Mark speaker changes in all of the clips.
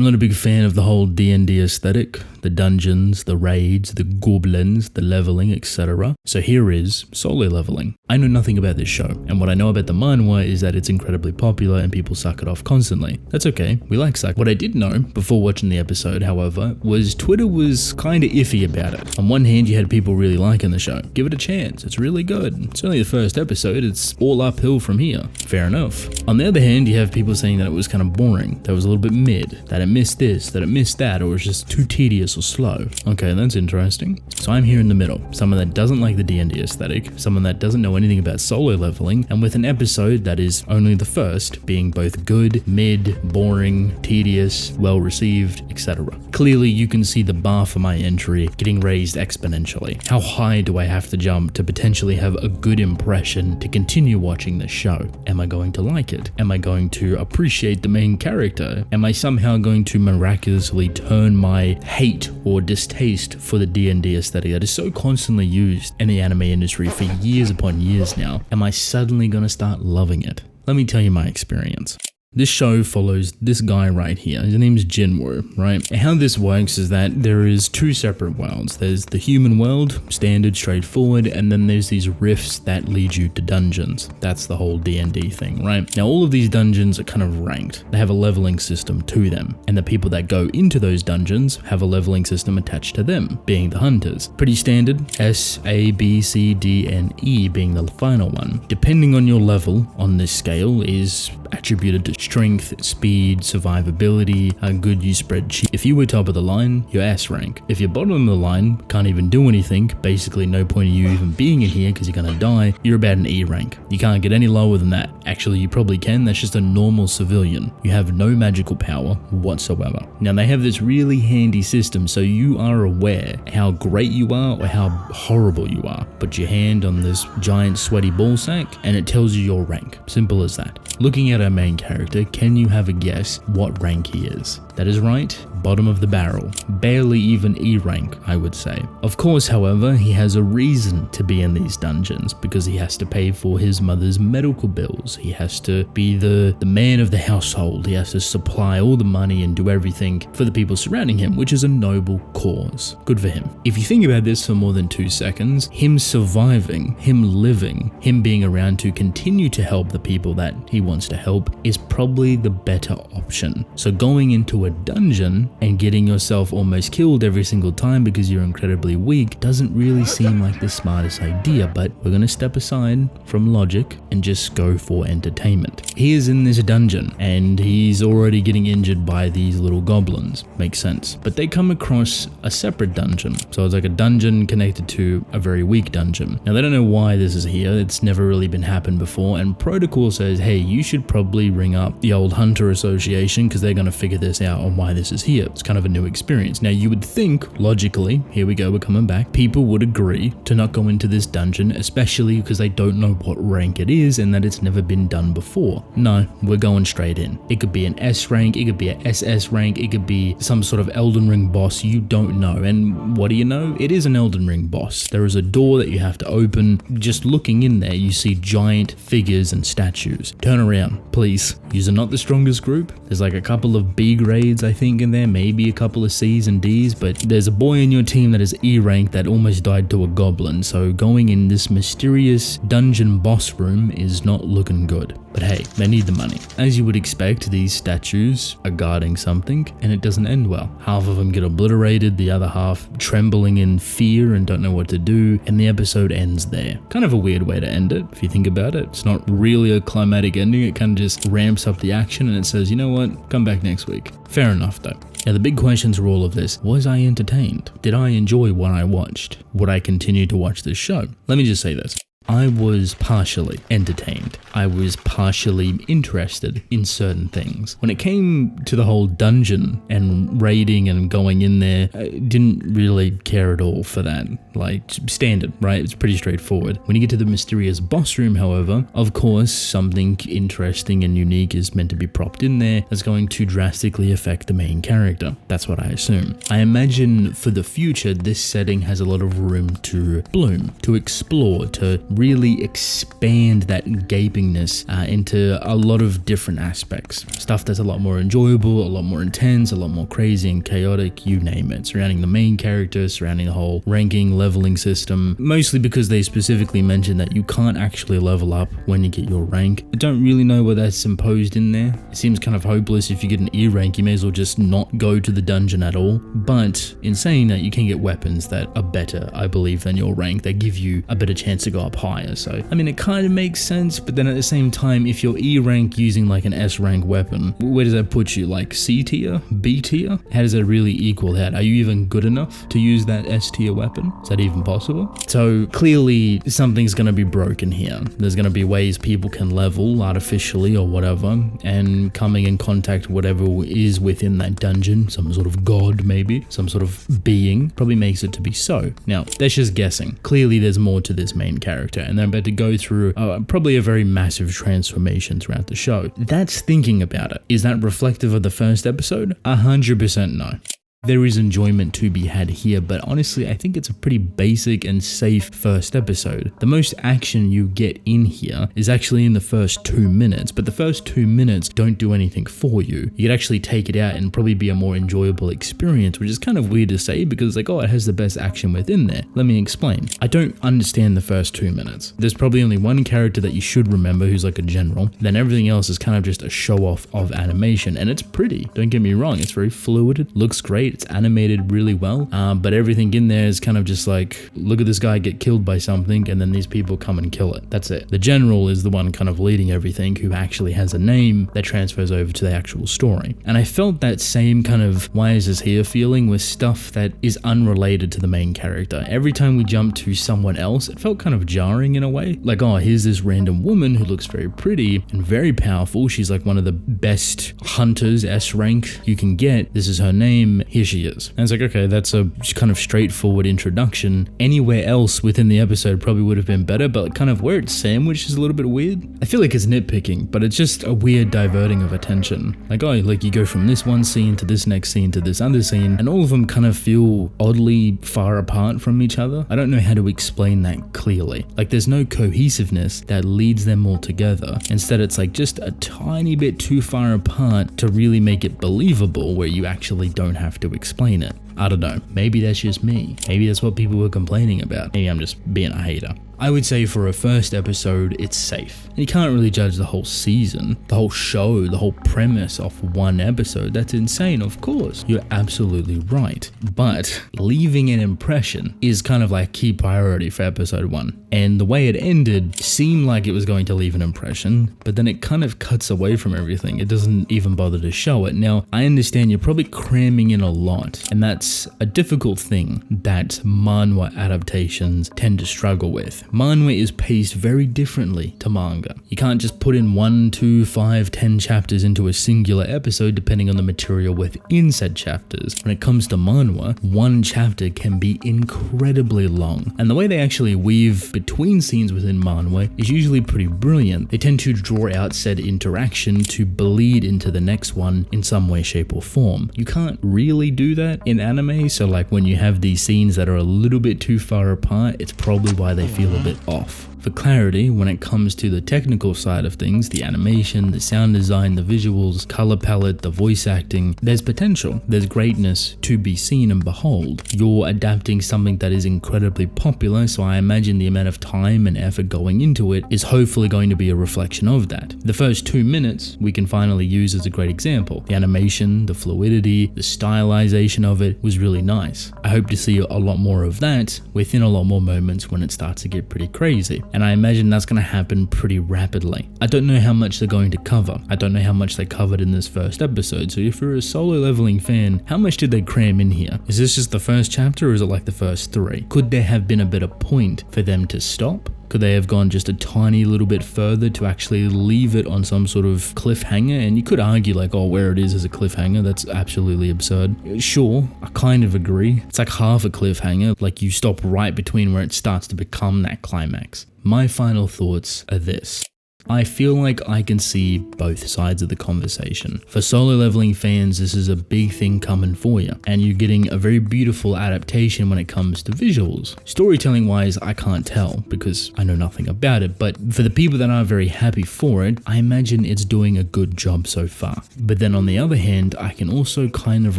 Speaker 1: I'm not a big fan of the whole D&D aesthetic, the dungeons, the raids, the goblins, the leveling, etc. So here is solo leveling. I know nothing about this show, and what I know about the manhwa is that it's incredibly popular and people suck it off constantly. That's okay, we like suck. What I did know before watching the episode, however, was Twitter was kinda iffy about it. On one hand, you had people really liking the show. Give it a chance, it's really good. It's only the first episode, it's all uphill from here. Fair enough. On the other hand, you have people saying that it was kind of boring, that it was a little bit mid, that it missed this, that it missed that, or it was just too tedious or slow. Okay, that's interesting. So I'm here in the middle, someone that doesn't like the D&D aesthetic, someone that doesn't know anything about solo leveling, and with an episode that is only the first, being both good, mid, boring, tedious, well received, etc. Clearly you can see the bar for my entry getting raised exponentially. How high do I have to jump to potentially have a good impression to continue watching this show? Am I going to like it? Am I going to appreciate the main character? Am I somehow going to miraculously turn my hate or distaste for the D&D aesthetic that is so constantly used in the anime industry for years upon years now? Am I suddenly going to start loving it? Let me tell you my experience. This show follows this guy right here. His name is Jinwoo, right? And how this works is that there is two separate worlds. There's the human world, standard, straightforward, and then there's these rifts that lead you to dungeons. That's the whole D&D thing, right? Now, all of these dungeons are kind of ranked. They have a leveling system to them, and the people that go into those dungeons have a leveling system attached to them, being the hunters. Pretty standard, S, A, B, C, D, and E being the final one. Depending on your level on this scale is attributed to strength, speed, survivability, how good you spread chi. If you were top of the line, you're S rank. If you're bottom of the line, can't even do anything, basically no point of you even being in here because you're gonna die, you're about an E rank. You can't get any lower than that. Actually, you probably can, that's just a normal civilian. You have no magical power whatsoever. Now, they have this really handy system so you are aware how great you are or how horrible you are. Put your hand on this giant sweaty ball sack and it tells you your rank. Simple as that. Looking at our main character, can you have a guess what rank he is? That is right, bottom of the barrel. Barely even E rank, I would say. Of course, however, he has a reason to be in these dungeons because he has to pay for his mother's medical bills. He has to be the man of the household. He has to supply all the money and do everything for the people surrounding him, which is a noble cause. Good for him. If you think about this for more than 2 seconds, him surviving, him living, him being around to continue to help the people that he wants to help is probably the better option. So going into a dungeon and getting yourself almost killed every single time because you're incredibly weak doesn't really seem like the smartest idea, but we're going to step aside from logic and just go for entertainment. He is in this dungeon and he's already getting injured by these little goblins. Makes sense. But they come across a separate dungeon. So it's like a dungeon connected to a very weak dungeon. Now they don't know why this is here. It's never really been happened before, and protocol says, hey, you should probably ring up the old Hunter Association because they're going to figure this out on why this is here. It's kind of a new experience. Now you would think, logically, here we go, we're coming back, people would agree to not go into this dungeon, especially because they don't know what rank it is and that it's never been done before. No, we're going straight in. It could be an S rank, it could be an SS rank, it could be some sort of Elden Ring boss you don't know. And what do you know? It is an Elden Ring boss. There is a door that you have to open. Just looking in there, you see giant figures and statues. Turn around, please. You're not the strongest group. There's like a couple of B grades, I think, in there, maybe a couple of C's and D's, but there's a boy in your team that is E rank that almost died to a goblin, so going in this mysterious dungeon boss room is not looking good. But hey, they need the money. As you would expect, these statues are guarding something, and it doesn't end well. Half of them get obliterated, the other half trembling in fear and don't know what to do, and the episode ends there. Kind of a weird way to end it, if you think about it. It's not really a climatic ending, it kind of just ramps up the action and it says, you know what, come back next week. Fair enough though. Now the big questions for all of this, was I entertained? Did I enjoy what I watched? Would I continue to watch this show? Let me just say this. I was partially entertained. I was partially interested in certain things. When it came to the whole dungeon and raiding and going in there, I didn't really care at all for that. Like, standard, right? It's pretty straightforward. When you get to the mysterious boss room, however, of course, something interesting and unique is meant to be propped in there that's going to drastically affect the main character. That's what I assume. I imagine for the future, this setting has a lot of room to bloom, to explore, to really expand that gapingness into a lot of different aspects. Stuff that's a lot more enjoyable, a lot more intense, a lot more crazy and chaotic, you name it, surrounding the main character, surrounding the whole ranking, leveling system, mostly because they specifically mention that you can't actually level up when you get your rank. I don't really know what that's imposed in there. It seems kind of hopeless. If you get an E rank, you may as well just not go to the dungeon at all. But in saying that, you can get weapons that are better, I believe, than your rank, that give you a better chance to go up higher. So, I mean, it kind of makes sense, but then at the same time, if you're E rank using like an S rank weapon, where does that put you? Like C tier? B tier? How does that really equal that? Are you even good enough to use that S tier weapon? Is that even possible? So clearly something's going to be broken here. There's going to be ways people can level artificially or whatever, and coming in contact with whatever is within that dungeon, some sort of god maybe, some sort of being, probably makes it to be so. Now, that's just guessing. Clearly there's more to this main character, and they're about to go through probably a very massive transformation throughout the show. That's thinking about it. Is that reflective of the first episode? 100% no. There is enjoyment to be had here, but honestly, I think it's a pretty basic and safe first episode. The most action you get in here is actually in the first 2 minutes, but the first 2 minutes don't do anything for you. You could actually take it out and probably be a more enjoyable experience, which is kind of weird to say because it's like, oh, it has the best action within there. Let me explain. I don't understand the first 2 minutes. There's probably only one character that you should remember who's like a general. Then everything else is kind of just a show off of animation, and it's pretty. Don't get me wrong. It's very fluid. It looks great. It's animated really well, but everything in there is kind of just like, look at this guy get killed by something and then these people come and kill it. That's it. The general is the one kind of leading everything, who actually has a name that transfers over to the actual story. And I felt that same kind of why is this here feeling with stuff that is unrelated to the main character. Every time we jump to someone else, it felt kind of jarring in a way. Like, oh, here's this random woman who looks very pretty and very powerful. She's like one of the best hunters, S rank you can get. This is her name. Here she is. And it's like, okay, that's a kind of straightforward introduction. Anywhere else within the episode probably would have been better, but kind of where it's sandwiched is a little bit weird. I feel like it's nitpicking, but it's just a weird diverting of attention. Like, oh, like you go from this one scene to this next scene to this other scene, and all of them kind of feel oddly far apart from each other. I don't know how to explain that clearly. Like, there's no cohesiveness that leads them all together. Instead, it's like just a tiny bit too far apart to really make it believable, where you actually don't have to explain it. I don't know. Maybe that's just me. Maybe that's what people were complaining about. Maybe I'm just being a hater. I would say for a first episode, it's safe. You can't really judge the whole season, the whole show, the whole premise off one episode. That's insane, of course. You're absolutely right. But leaving an impression is kind of like key priority for episode 1. And the way it ended seemed like it was going to leave an impression, but then it kind of cuts away from everything. It doesn't even bother to show it. Now, I understand you're probably cramming in a lot, and that's a difficult thing that manhwa adaptations tend to struggle with. Manhwa is paced very differently to manga. You can't just put in 1, 2, 5, 10 chapters into a singular episode depending on the material within said chapters. When it comes to manhwa, one chapter can be incredibly long. And the way they actually weave between scenes within manhwa is usually pretty brilliant. They tend to draw out said interaction to bleed into the next one in some way, shape, or form. You can't really do that in anime, so like when you have these scenes that are a little bit too far apart, it's probably why they feel a bit off. For clarity, when it comes to the technical side of things, the animation, the sound design, the visuals, color palette, the voice acting, there's potential, there's greatness to be seen and behold. You're adapting something that is incredibly popular, so I imagine the amount of time and effort going into it is hopefully going to be a reflection of that. The first 2 minutes we can finally use as a great example. The animation, the fluidity, the stylization of it was really nice. I hope to see a lot more of that within a lot more moments when it starts to get pretty crazy. And I imagine that's going to happen pretty rapidly. I don't know how much they're going to cover. I don't know how much they covered in this first episode, so if you're a solo leveling fan, how much did they cram in here? Is this just the first chapter or is it like the first 3? Could there have been a better point for them to stop? Could they have gone just a tiny little bit further to actually leave it on some sort of cliffhanger? And you could argue like, oh, where it is a cliffhanger, that's absolutely absurd. Sure, I kind of agree. It's like half a cliffhanger, like you stop right between where it starts to become that climax. My final thoughts are this. I feel like I can see both sides of the conversation. For solo leveling fans, this is a big thing coming for you, and you're getting a very beautiful adaptation when it comes to visuals. Storytelling wise, I can't tell because I know nothing about it, but for the people that are very happy for it, I imagine it's doing a good job so far. But then on the other hand, I can also kind of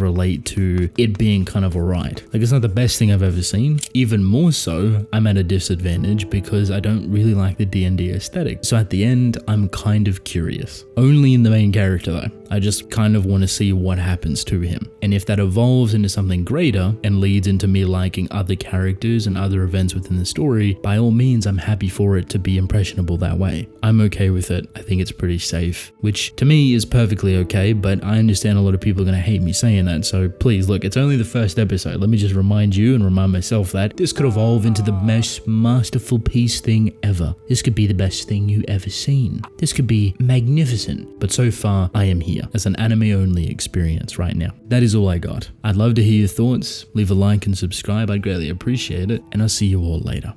Speaker 1: relate to it being kind of alright. Like, it's not the best thing I've ever seen. Even more so, I'm at a disadvantage because I don't really like the D&D aesthetic. So at the end, I'm kind of curious. Only in the main character though. I just kind of want to see what happens to him. And if that evolves into something greater and leads into me liking other characters and other events within the story, by all means, I'm happy for it to be impressionable that way. I'm okay with it. I think it's pretty safe, which to me is perfectly okay, but I understand a lot of people are going to hate me saying that. So please, look, it's only the first episode. Let me just remind you and remind myself that this could evolve into the most masterful piece thing ever. This could be the best thing you ever seen. This could be magnificent. But so far, I am here as an anime only experience right now. That is all I got. I'd love to hear your thoughts. Leave a like and subscribe. I'd greatly appreciate it. And I'll see you all later.